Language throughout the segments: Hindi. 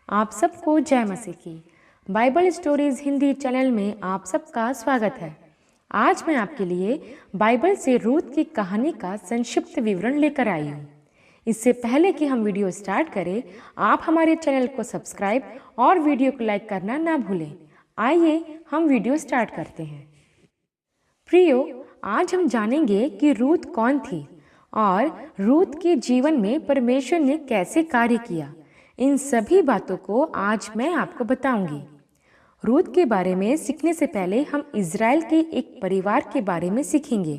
आप सबको जय मसीह की। बाइबल स्टोरीज हिंदी चैनल में आप सबका स्वागत है। आज मैं आपके लिए बाइबल से रूथ की कहानी का संक्षिप्त विवरण लेकर आई हूँ। इससे पहले कि हम वीडियो स्टार्ट करें, आप हमारे चैनल को सब्सक्राइब और वीडियो को लाइक करना ना भूलें। आइए हम वीडियो स्टार्ट करते हैं। प्रियो, आज हम जानेंगे कि रूथ कौन थी और रूथ के जीवन में परमेश्वर ने कैसे कार्य किया। इन सभी बातों को आज मैं आपको बताऊंगी। रूथ के बारे में सीखने से पहले हम इज़राइल के एक परिवार के बारे में सीखेंगे,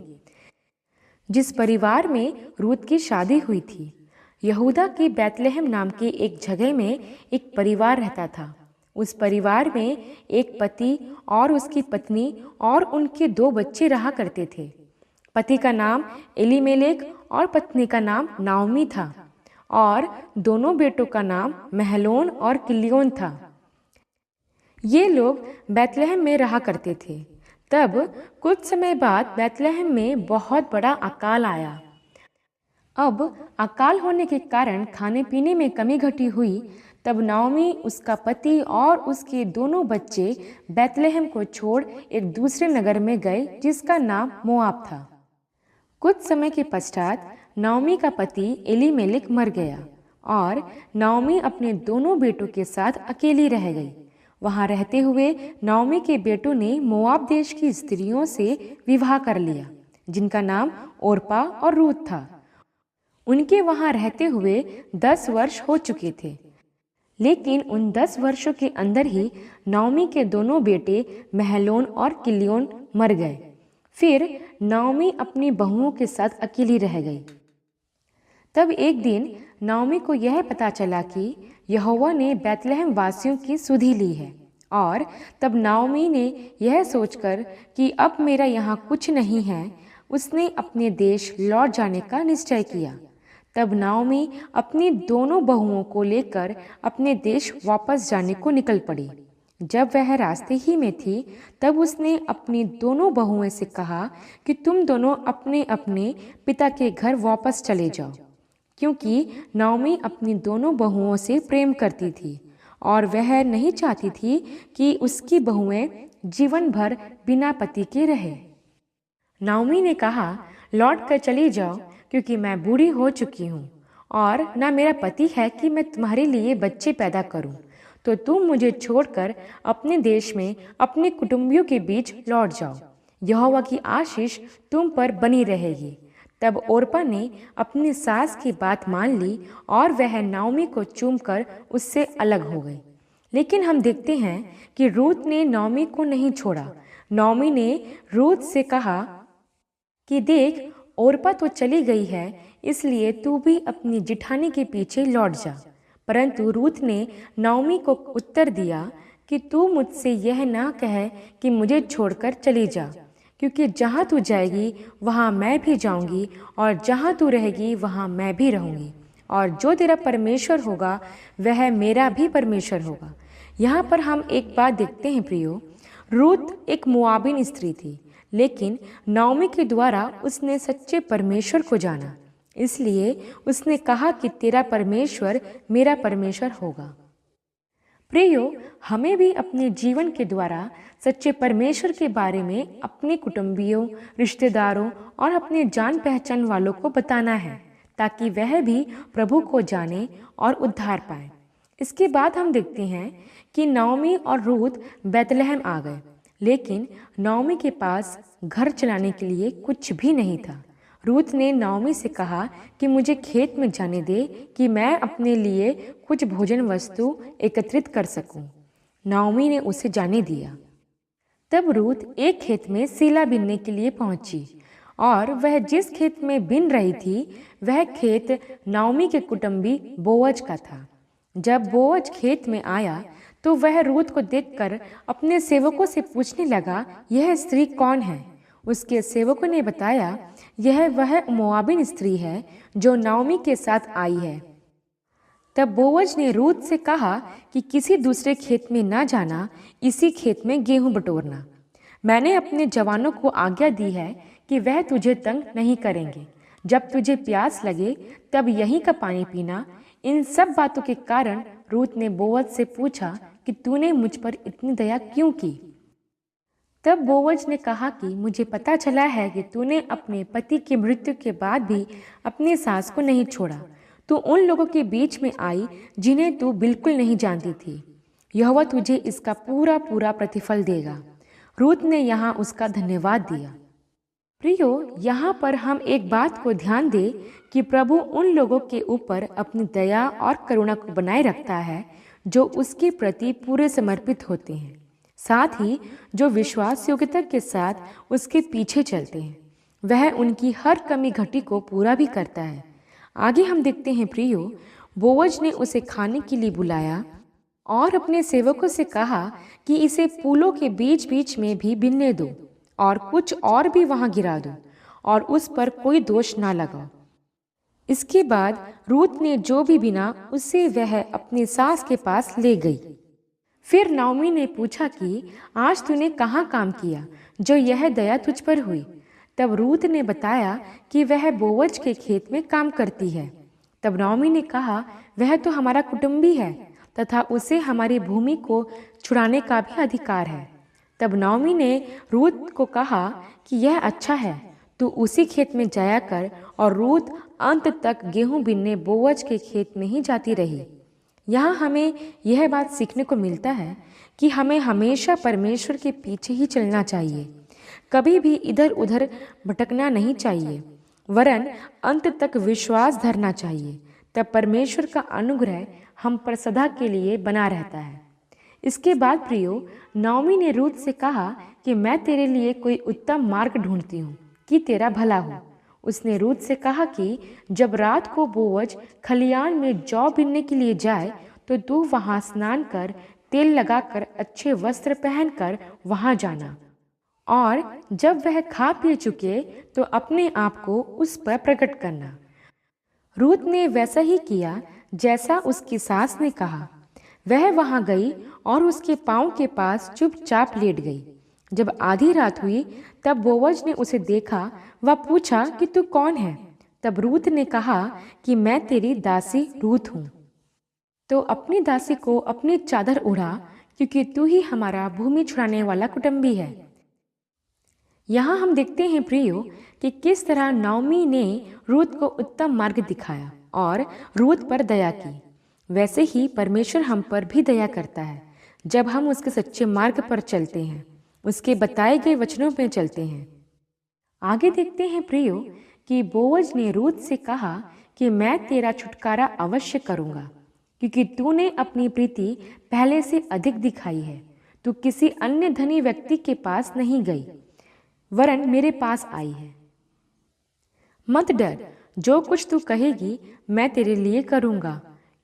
जिस परिवार में रूथ की शादी हुई थी। यहूदा के बैतलहम नाम के एक जगह में एक परिवार रहता था। उस परिवार में एक पति और उसकी पत्नी और उनके 2 बच्चे रहा करते थे। पति का नाम एलीमेलेक और पत्नी का नाम नाओमी था और दोनों बेटों का नाम महलोन और किलियोन था। ये लोग बैतलहम में रहा करते थे। तब कुछ समय बाद बैतलहम में बहुत बड़ा अकाल आया। अब अकाल होने के कारण खाने पीने में कमी घटी हुई। तब नाओमी, उसका पति और उसके दोनों बच्चे बैतलहम को छोड़ एक दूसरे नगर में गए जिसका नाम मोआब था। कुछ समय के पश्चात नाओमी का पति एलीमेलेक मर गया और नाओमी अपने दोनों बेटों के साथ अकेली रह गई। वहां रहते हुए नाओमी के बेटों ने मोआब देश की स्त्रियों से विवाह कर लिया, जिनका नाम ओरपा और रूथ था। उनके वहां रहते हुए 10 वर्ष हो चुके थे, लेकिन उन 10 वर्षों के अंदर ही नाओमी के दोनों बेटे महलोन और किलियोन मर गए। फिर नाओमी अपनी बहुओं के साथ अकेली रह गई। तब एक दिन नाओमी को यह पता चला कि यहोवा ने बैतलहम वासियों की सुधि ली है, और तब नाओमी ने यह सोचकर कि अब मेरा यहाँ कुछ नहीं है, उसने अपने देश लौट जाने का निश्चय किया। तब नाओमी अपनी दोनों बहुओं को लेकर अपने देश वापस जाने को निकल पड़ी। जब वह रास्ते ही में थी, तब उसने अपनी दोनों बहुओं से कहा कि तुम दोनों अपने अपने पिता के घर वापस चले जाओ, क्योंकि नाओमी अपनी दोनों बहुओं से प्रेम करती थी और वह नहीं चाहती थी कि उसकी बहुएं जीवन भर बिना पति के रहे। नाओमी ने कहा, लौट कर चली जाओ, क्योंकि मैं बूढ़ी हो चुकी हूँ और न मेरा पति है कि मैं तुम्हारे लिए बच्चे पैदा करूँ, तो तुम मुझे छोड़कर अपने देश में अपने कुटुंबियों के बीच लौट जाओ। यहोवा की आशीष तुम पर बनी रहेगी। तब ओरपा ने अपनी सास की बात मान ली और वह नाओमी को चूमकर उससे अलग हो गई। लेकिन हम देखते हैं कि रूथ ने नाओमी को नहीं छोड़ा। नाओमी ने रूथ से कहा कि देख, ओरपा तो चली गई है, इसलिए तू भी अपनी जिठानी के पीछे लौट जा। परंतु रूथ ने नाओमी को उत्तर दिया कि तू मुझसे यह ना कह कि मुझे छोड़कर चली जा, क्योंकि जहाँ तू जाएगी वहाँ मैं भी जाऊँगी, और जहाँ तू रहेगी वहाँ मैं भी रहूँगी, और जो तेरा परमेश्वर होगा वह मेरा भी परमेश्वर होगा। यहाँ पर हम एक बात देखते हैं प्रियो, रूथ एक मोआबिन स्त्री थी, लेकिन नाओमी के द्वारा उसने सच्चे परमेश्वर को जाना, इसलिए उसने कहा कि तेरा परमेश्वर मेरा परमेश्वर होगा। प्रियो, हमें भी अपने जीवन के द्वारा सच्चे परमेश्वर के बारे में अपने कुटुंबियों, रिश्तेदारों और अपने जान पहचान वालों को बताना है, ताकि वह भी प्रभु को जाने और उद्धार पाए। इसके बाद हम देखते हैं कि नाओमी और रूथ बैतलहम आ गए, लेकिन नाओमी के पास घर चलाने के लिए कुछ भी नहीं था। रूथ ने नाओमी से कहा कि मुझे खेत में जाने दे कि मैं अपने लिए कुछ भोजन वस्तु एकत्रित कर सकूं। नाओमी ने उसे जाने दिया। तब रूथ एक खेत में सीला बीनने के लिए पहुंची, और वह जिस खेत में बीन रही थी वह खेत नाओमी के कुटुंबी बोअज का था। जब बोअज खेत में आया तो वह रूथ को देखकर अपने सेवकों से पूछने लगा, यह स्त्री कौन है? उसके सेवकों ने बताया, यह वह मोआबिन स्त्री है जो नाओमी के साथ आई है। तब बोअज ने रूथ से कहा कि किसी दूसरे खेत में ना जाना, इसी खेत में गेहूं बटोरना। मैंने अपने जवानों को आज्ञा दी है कि वह तुझे तंग नहीं करेंगे। जब तुझे प्यास लगे तब यहीं का पानी पीना। इन सब बातों के कारण रूत ने बोअज से पूछा कि तूने मुझ पर इतनी दया क्यों की। तब बोअज ने कहा कि मुझे पता चला है कि तूने अपने पति की मृत्यु के बाद भी अपनी सास को नहीं छोड़ा। तू उन लोगों के बीच में आई जिन्हें तू बिल्कुल नहीं जानती थी। यहोवा तुझे इसका पूरा पूरा प्रतिफल देगा। रूत ने यहाँ उसका धन्यवाद दिया। प्रियो, यहाँ पर हम एक बात को ध्यान दें कि प्रभु उन लोगों के ऊपर अपनी दया और करुणा को बनाए रखता है जो उसके प्रति पूरे समर्पित होते हैं, साथ ही जो विश्वास योग्यता के साथ उसके पीछे चलते हैं। वह उनकी हर कमी घटी को पूरा भी करता है। आगे हम देखते हैं प्रियो, बोअज ने उसे खाने के लिए बुलाया और अपने सेवकों से कहा कि इसे फूलों के बीच बीच में भी बिनने दो और कुछ और भी वहां गिरा दो और उस पर कोई दोष ना लगाओ। इसके बाद रूत ने जो भी बिना उससे वह अपनी सास के पास ले गई। फिर नाओमी ने पूछा कि आज तूने कहाँ काम किया जो यह दया तुझ पर हुई। तब रूत ने बताया कि वह बोअज के खेत में काम करती है। तब नाओमी ने कहा, वह तो हमारा कुटुंबी है तथा उसे हमारी भूमि को छुड़ाने का भी अधिकार है। तब नाओमी ने रूत को कहा कि यह अच्छा है, तू उसी खेत में जाया कर। और रूत अंत तक गेहूं बीनने बोअज के खेत में ही जाती रही। यहाँ हमें यह बात सीखने को मिलता है कि हमें हमेशा परमेश्वर के पीछे ही चलना चाहिए, कभी भी इधर उधर भटकना नहीं चाहिए, वरन अंत तक विश्वास धरना चाहिए। तब परमेश्वर का अनुग्रह हम पर सदा के लिए बना रहता है। इसके बाद प्रियो, नाओमी ने रूत से कहा कि मैं तेरे लिए कोई उत्तम मार्ग ढूंढती हूँ कि तेरा भला हो। उसने रूत से कहा कि जब रात को बोअज खलियान में जौ बीनने के लिए जाए तो तू वहां स्नान कर, तेल लगाकर, अच्छे वस्त्र पहनकर वहां जाना, और जब वह खा पी चुके तो अपने आप को उस पर प्रकट करना। रूत ने वैसा ही किया जैसा उसकी सास ने कहा। वह वहां गई और उसके पांव के पास चुपचाप लेट गई। जब आधी रात हुई तब बोअज ने उसे देखा। वह पूछा कि तू कौन है? तब रूत ने कहा कि मैं तेरी दासी रूत हूँ। तो अपनी दासी को अपनी चादर उड़ा, क्योंकि तू ही हमारा भूमि छुड़ाने वाला कुटुंबी है। यहाँ हम देखते हैं प्रियो कि किस तरह नाओमी ने रूत को उत्तम मार्ग दिखाया और रूत पर दया की। वैसे ही परमेश्वर हम पर भी दया करता है जब हम उसके सच्चे मार्ग पर चलते हैं, उसके बताए गए वचनों में चलते हैं। आगे देखते हैं प्रियो कि बोअज ने रूत से कहा कि मैं तेरा छुटकारा अवश्य करूंगा, क्योंकि तूने अपनी प्रीति पहले से अधिक दिखाई है। तू किसी अन्य धनी व्यक्ति के पास नहीं गई, वरन मेरे पास आई है। मत डर, जो कुछ तू कहेगी मैं तेरे लिए करूंगा,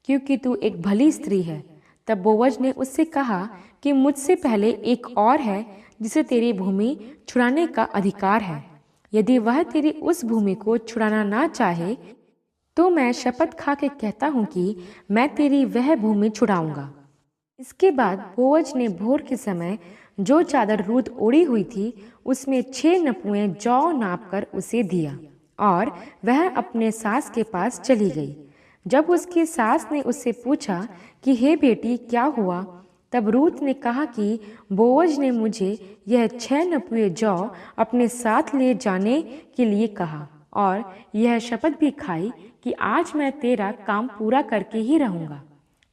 क्योंकि तू एक भली स्त्री है। तब बोअज ने उससे कहा कि मुझसे पहले एक और है जिसे तेरी भूमि छुड़ाने का अधिकार है। यदि वह तेरी उस भूमि को छुड़ाना ना चाहे तो मैं शपथ खा के कहता हूँ कि मैं तेरी वह भूमि छुड़ाऊंगा। इसके बाद बोअज ने भोर के समय जो चादर रूत ओढ़ी हुई थी उसमें 6 नपुए जौ नापकर उसे दिया और वह अपने सास के पास चली गई। जब उसकी सास ने उससे पूछा कि हे बेटी क्या हुआ, तब रूत ने कहा कि बोअज ने मुझे यह 6 नपुए जौ अपने साथ ले जाने के लिए कहा और यह शपथ भी खाई कि आज मैं तेरा काम पूरा करके ही रहूंगा।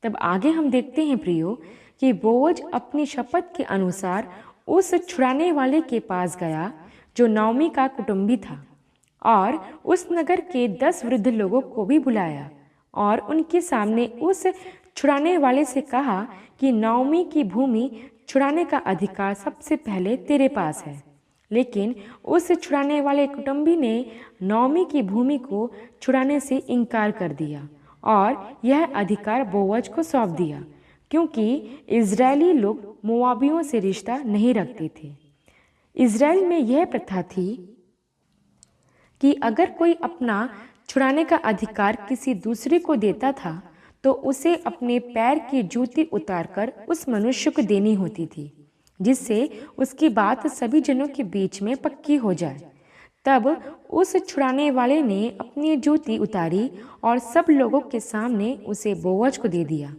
तब आगे हम देखते हैं प्रियो कि बोअज अपनी शपथ के अनुसार उस छुड़ाने वाले के पास गया जो नाओमी का कुटुंबी था, और उस नगर के 10 वृद्ध लोगों को भी बुलाया और उनके सामने उस छुड़ाने वाले से कहा कि नाओमी की भूमि छुड़ाने का अधिकार सबसे पहले तेरे पास है। लेकिन उस छुड़ाने वाले कुटुंबी ने नाओमी की भूमि को छुड़ाने से इनकार कर दिया और यह अधिकार बोअज को सौंप दिया, क्योंकि इजरायली लोग मोआबियों से रिश्ता नहीं रखते थे। इजराइल में यह प्रथा थी कि अगर कोई अपना छुड़ाने का अधिकार किसी दूसरे को देता था तो उसे अपने पैर की जूती उतारकर उस मनुष्य को देनी होती थी, जिससे उसकी बात सभी जनों के बीच में पक्की हो जाए। तब उस छुड़ाने वाले ने अपनी जूती उतारी और सब लोगों के सामने उसे बोअज को दे दिया।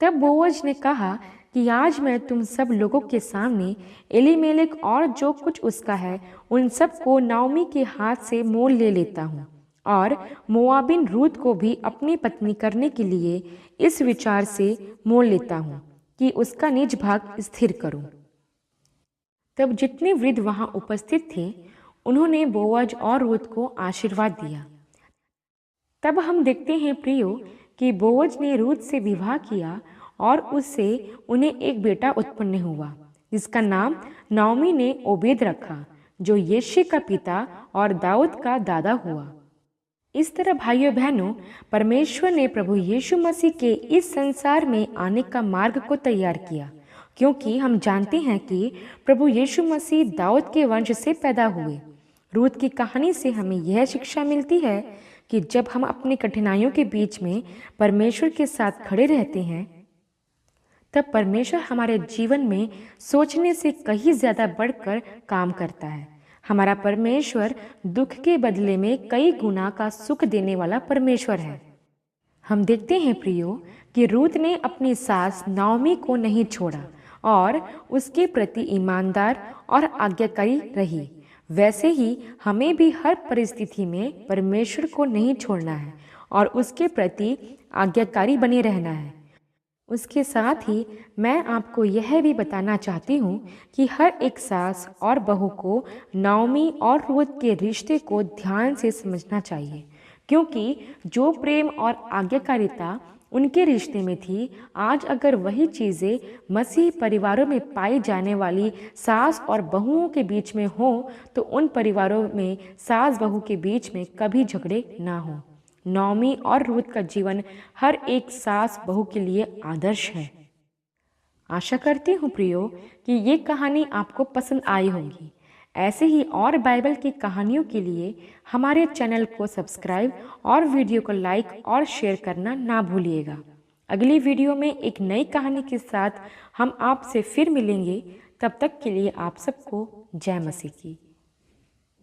तब बोअज ने कहा कि आज मैं तुम सब लोगों के सामने एलीमेलेक और जो कुछ उसका है उन सब को नाओमी के हाथ से मोल ले लेता हूँ और मोआबिन रूत को भी अपनी पत्नी करने के लिए इस विचार से मोल लेता हूँ कि उसका निज भाग स्थिर करूँ। तब जितने वृद्ध वहां उपस्थित थे उन्होंने बोअज और रूत को आशीर्वाद दिया। तब हम देखते हैं प्रियो कि बोअज ने रूत से विवाह किया और उससे उन्हें एक बेटा उत्पन्न हुआ जिसका नाम नाओमी ने ओबेद रखा, जो यिशै का पिता और दाऊद का दादा हुआ। इस तरह भाइयों बहनों, परमेश्वर ने प्रभु यीशु मसीह के इस संसार में आने का मार्ग को तैयार किया, क्योंकि हम जानते हैं कि प्रभु यीशु मसीह दाऊद के वंश से पैदा हुए। रूत की कहानी से हमें यह शिक्षा मिलती है कि जब हम अपनी कठिनाइयों के बीच में परमेश्वर के साथ खड़े रहते हैं, तब परमेश्वर हमारे जीवन में सोचने से कहीं ज्यादा बढ़कर काम करता है। हमारा परमेश्वर दुख के बदले में कई गुना का सुख देने वाला परमेश्वर है। हम देखते हैं प्रियो कि रूत ने अपनी सास नाओमी को नहीं छोड़ा और उसके प्रति ईमानदार और आज्ञाकारी रही। वैसे ही हमें भी हर परिस्थिति में परमेश्वर को नहीं छोड़ना है और उसके प्रति आज्ञाकारी बने रहना है। उसके साथ ही मैं आपको यह भी बताना चाहती हूँ कि हर एक सास और बहू को नाओमी और रूत के रिश्ते को ध्यान से समझना चाहिए, क्योंकि जो प्रेम और आज्ञाकारिता उनके रिश्ते में थी, आज अगर वही चीज़ें मसीह परिवारों में पाई जाने वाली सास और बहुओं के बीच में हो तो उन परिवारों में सास बहू के बीच में कभी झगड़े ना हो। नाओमी और रूत का जीवन हर एक सास बहू के लिए आदर्श है। आशा करती हूँ प्रियो कि ये कहानी आपको पसंद आई होगी। ऐसे ही और बाइबल की कहानियों के लिए हमारे चैनल को सब्सक्राइब और वीडियो को लाइक और शेयर करना ना भूलिएगा। अगली वीडियो में एक नई कहानी के साथ हम आपसे फिर मिलेंगे। तब तक के लिए आप सबको जय मसीह की।